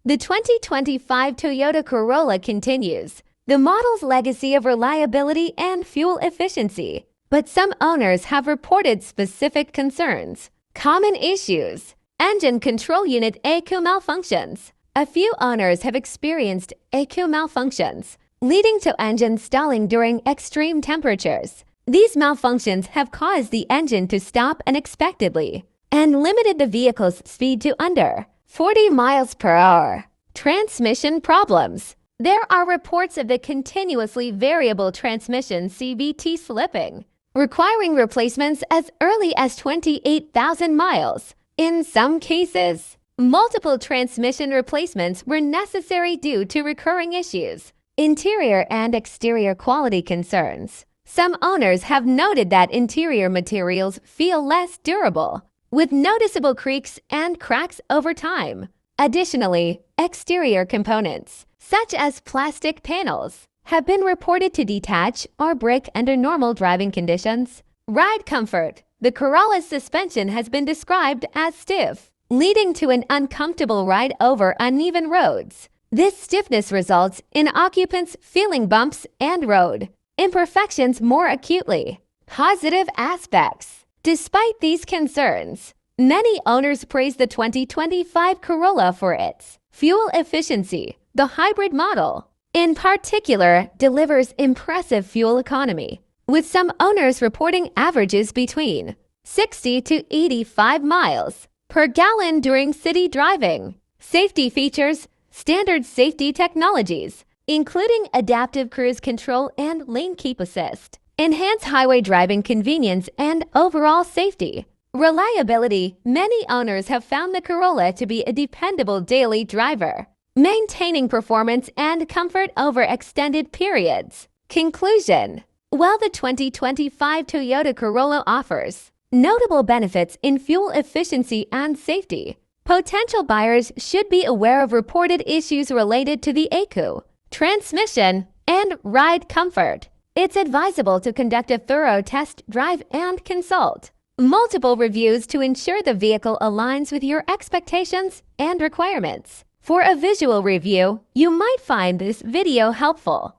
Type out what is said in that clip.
The 2025 Toyota Corolla continues the model's legacy of reliability and fuel efficiency, but some owners have reported specific concerns. Common issues: engine control unit ECU malfunctions. A few owners have experienced ECU malfunctions, leading to engine stalling during extreme temperatures. These malfunctions have caused the engine to stop unexpectedly and limited the vehicle's speed to under 40 miles per hour. Transmission problems. There are reports of the continuously variable transmission CVT slipping, requiring replacements as early as 28,000 miles. In some cases, multiple transmission replacements were necessary due to recurring issues. Interior and exterior quality concerns. Some owners have noted that interior materials feel less durable, with noticeable creaks and cracks over time. Additionally, exterior components, such as plastic panels, have been reported to detach or break under normal driving conditions. Ride comfort. The Corolla's suspension has been described as stiff, leading to an uncomfortable ride over uneven roads. This stiffness results in occupants feeling bumps and road imperfections more acutely. Positive aspects. Despite these concerns, many owners praise the 2025 Corolla for its fuel efficiency. The hybrid model, in particular, delivers impressive fuel economy, with some owners reporting averages between 60 to 85 miles per gallon during city driving. Safety features. Standard safety technologies, including adaptive cruise control and lane keep assist, enhance highway driving convenience and overall safety. Reliability. Many owners have found the Corolla to be a dependable daily driver, maintaining performance and comfort over extended periods. Conclusion. While the 2025 Toyota Corolla offers notable benefits in fuel efficiency and safety, potential buyers should be aware of reported issues related to the ECU, transmission, and ride comfort. It's advisable to conduct a thorough test drive and consult multiple reviews to ensure the vehicle aligns with your expectations and requirements. For a visual review, you might find this video helpful.